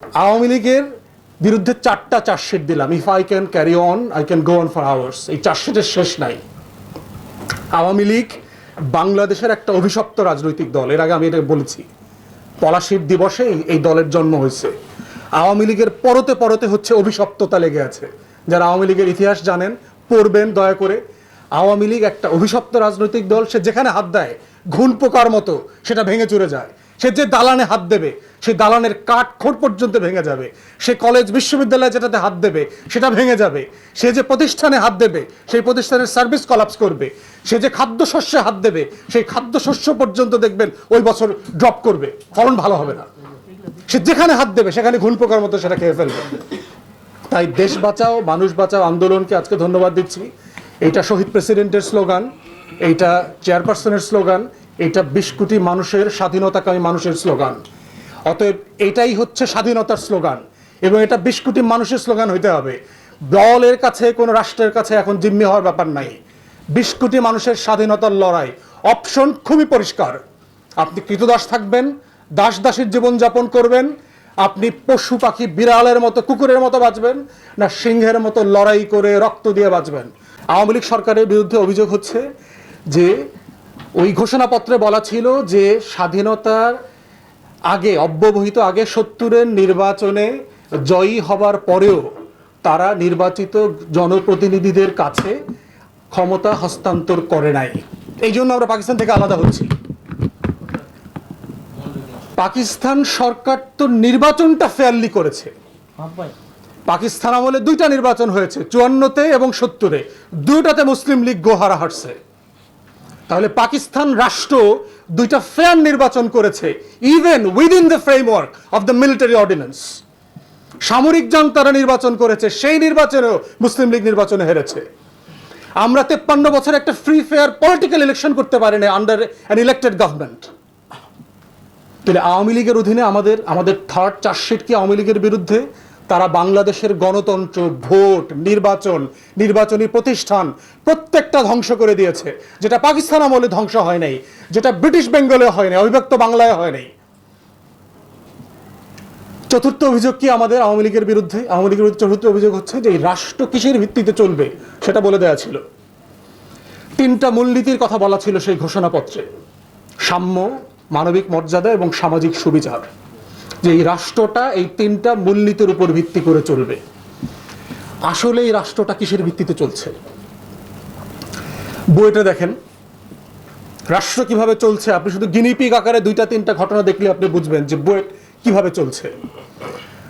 আওয়ামী লীগের বিরুদ্ধে 4টা চার্জশিট দিলাম। If I can carry on I can go on for hours. এই চার্জশিটের শেষ নাই। আওয়ামী লীগ বাংলাদেশের একটা অভিশপ্ত রাজনৈতিক দল। এর আগে আমি এটা বলেছি, পলাশির দিবসে এই দলের জন্ম হয়েছে। আওয়ামী লীগের পরতে পরতে হচ্ছে অভিশপ্ততা লেগে আছে। যারা আওয়ামী লীগের ইতিহাস জানেন পড়বেন দয়া করে। আওয়ামী লীগ একটা অভিশপ্ত রাজনৈতিক দল। সে যেখানে হাত দেয় ঘুণ পোকার মতো সেটা ভেঙে চুরে যায়। সে যে দালানে হাত দেবে সেই দালানের কাঠ খোঁড় পর্যন্ত ভেঙে যাবে। সে কলেজ বিশ্ববিদ্যালয়ে যেটাতে হাত দেবে সেটা ভেঙে যাবে। সে যে প্রতিষ্ঠানে হাত দেবে সেই প্রতিষ্ঠানের সার্ভিস কলাপস করবে। সে যে খাদ্যশস্যে হাত দেবে সেই খাদ্যশস্য পর্যন্ত দেখবেন ওই বছর ড্রপ করবে, ফলন ভালো হবে না। সে যেখানে হাত দেবে সেখানে ঘুণ পোকার মতো সেটা খেয়ে ফেলবে। তাই দেশ বাঁচাও মানুষ বাঁচাও আন্দোলনকে আজকে ধন্যবাদ দিচ্ছি। এইটা শহীদ প্রেসিডেন্টের স্লোগান, এইটা চেয়ারপারসনের স্লোগান, এইটা 20 কোটি মানুষের স্বাধীনতাকামী মানুষের স্লোগান। অতএব এটাই হচ্ছে স্বাধীনতার স্লোগান এবং এটা 20 কোটি মানুষের স্লোগান হইতে হবে। দলের কাছে কোনো রাষ্ট্রের কাছে এখন জিম্মি হওয়ার ব্যাপার নাই। 20 কোটি মানুষের স্বাধীনতার লড়াই। অপশন খুবই পরিষ্কার। আপনি কৃতদাস থাকবেন, দাস দাসীর জীবনযাপন করবেন, আপনি পশু পাখি বিড়ালের মতো কুকুরের মতো বাঁচবেন, না সিংহের মতো লড়াই করে রক্ত দিয়ে বাঁচবেন। আওয়ামী লীগ সরকারের বিরুদ্ধে অভিযোগ হচ্ছে যে ওই ঘোষণাপত্রে বলা ছিল যে স্বাধীনতার আগে অব্যবহিত আগে 70-এর নির্বাচনে জয়ী হবার পরেও তারা নির্বাচিত জনপ্রতিনিধিদের কাছে ক্ষমতা হস্তান্তর করে নাই। এই জন্য আমরা পাকিস্তান থেকে আলাদা হচ্ছি। পাকিস্তান সরকার তো নির্বাচনটা ফেয়ারলি করেছে। পাকিস্তান আমলে 2টা নির্বাচন হয়েছে, 54-তে এবং 70-এ। 2টাতে মুসলিম লীগ গোহারা হারছে। তাহলে পাকিস্তান রাষ্ট্র 2টা ফেয়ার নির্বাচন করেছে, even within the framework of the military ordinance. সামরিক জং তারা নির্বাচন করেছে, সেই নির্বাচনেও মুসলিম লীগ নির্বাচনে হেরেছে। আমরা 53 বছর একটা ফ্রি ফেয়ার পলিটিক্যাল ইলেকশন করতে পারিনি আন্ডার অ্যান ইলেক্টেড গভর্নমেন্ট। তাহলে আওয়ামী লীগের অধীনে আমাদের থার্ড চার্জশিট কি আওয়ামী লীগের বিরুদ্ধে? তারা বাংলাদেশের গণতন্ত্র, ভোট, নির্বাচনী প্রতিষ্ঠান প্রত্যেকটা ধ্বংস করে দিয়েছে। যেটা পাকিস্তান আমলে ধ্বংস হয় নাই, যেটা ব্রিটিশ বেঙ্গলে হয় নাই, অবিভক্ত বাংলায় হয় নাই। চতুর্থ অভিযোগ কি আমাদের আওয়ামী লীগের বিরুদ্ধে? আওয়ামী লীগের বিরুদ্ধে চতুর্থ অভিযোগ হচ্ছে যে এই রাষ্ট্র কিসের ভিত্তিতে চলবে সেটা বলে দেওয়া ছিল। 3টা মূলনীতির কথা বলা ছিল সেই ঘোষণাপত্রে: সাম্য, মানবিক মর্যাদা এবং সামাজিক সুবিচার। যে এই রাষ্ট্রটা এই 3টা মূলনীতির উপর ভিত্তি করে চলবে। আসলে এই রাষ্ট্রটা কিসের ভিত্তিতে চলছে? বইটা দেখেন রাষ্ট্র কিভাবে চলছে। আপনি শুধু গিনিপিগ আকারে 2টা 3টা ঘটনা দেখলে আপনি বুঝবেন যে বই কিভাবে চলছে।